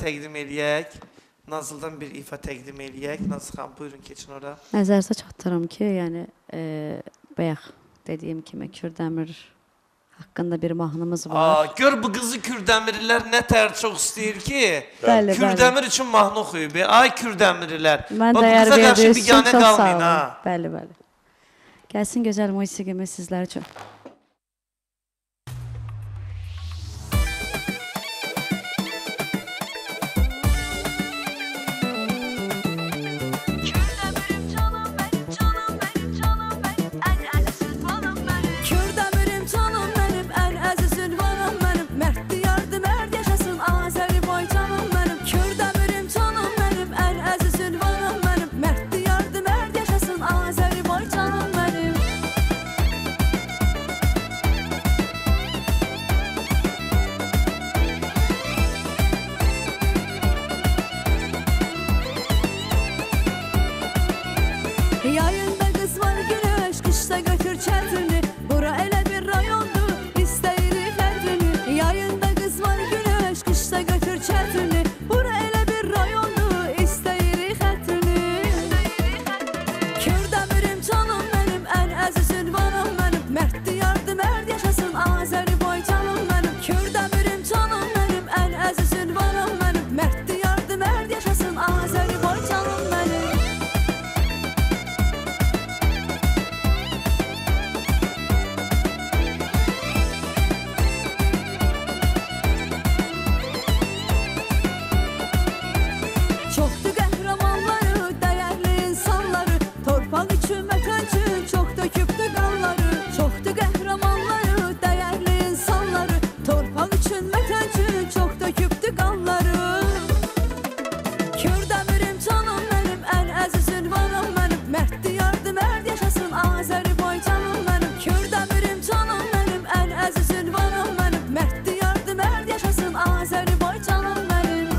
təqdim eləyək. Nazıldan bir ifa təqdim eləyək. Nazıl xanım, buyurun, keçin ora. Nəzərinizə çatdırım ki, yəni bayaq dediyim kimi Kürdəmir haqqında bir mahnımız var. Gör bu qızı Kürdəmirlilər nə tər çox istəyir ki, Bəli, Kürdəmir üçün mahnı oxuyub. Ay Kürdəmirlilər, Mən bu dəyər qıza qarşı verdiyiniz üçün biganə çox sağ qalmayın, olun. ha. Bəli, bəli. Gəlsin gözəl musiqimiz sizlər üçün. Yayında kız var güneş, kışta götür çetrini. Bura ele bir rayondu, isteyiri ferdini. Yayında kız var güneş, kışta götür çetrini. Bura ele bir rayondu, isteyiri xətrini. Kürdəmirim canım benim, en əziz ünvanım benim. Mərd diyardı, mərd yaşasın Azərbaycanım benim. Kürdəmirim canım benim, en əziz ünvanım benim. Mərd diyardı, mərd yaşasın Azərbaycanım benim. Çoktu qəhrəmanları, dəyərli insanları, torpaq üçün, vətən üçün çox dökübdü qanları. Çoktu qəhrəmanları, dəyərli insanları, torpaq üçün, vətən üçün çox dökübdü qanları. Kürdəmirim canım benim, en əziz ünvanım benim. Mərd diyardı, mərd yaşasın Azərbaycanım benim. Kürdəmirim canım benim, en əziz ünvanım benim. Mərd diyardı, mərd yaşasın Azərbaycanım benim.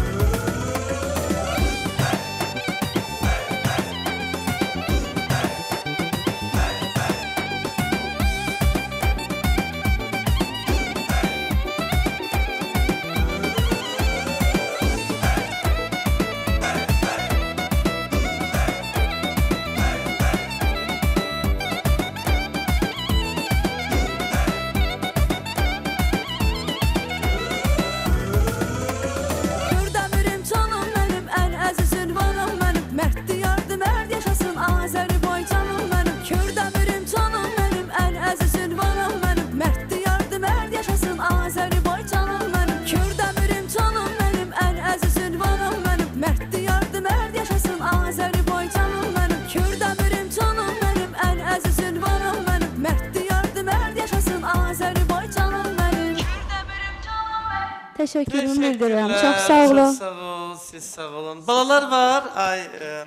Kürdəmirim canım benim, en əziz ünvanım benim. Mərd diyardı, mərd yaşasın Azərbaycanım benim. Kürdəmirim canım benim, en əziz ünvanım benim. Mərd diyardı, mərd yaşasın Azərbaycanım benim. Kürdəmirim canım benim, en əziz ünvanım benim. Mərd diyardı, mərd yaşasın Azərbaycanım benim. Kürdəmirim canım benim, en əziz ünvanım benim. Mərd diyardı, mərd yaşasın Azərbaycanım benim. Kürdəmirim canım benim. Təşəkkürümü bildirirəm. Çox sağ olun. Çox sağ olun, siz sağ olun. Balalar var, ay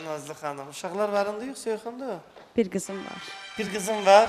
Nazlı xanım. Uşaqlar var indi, yoxsa yoxundur? Bir qızım var. Bir qızım var.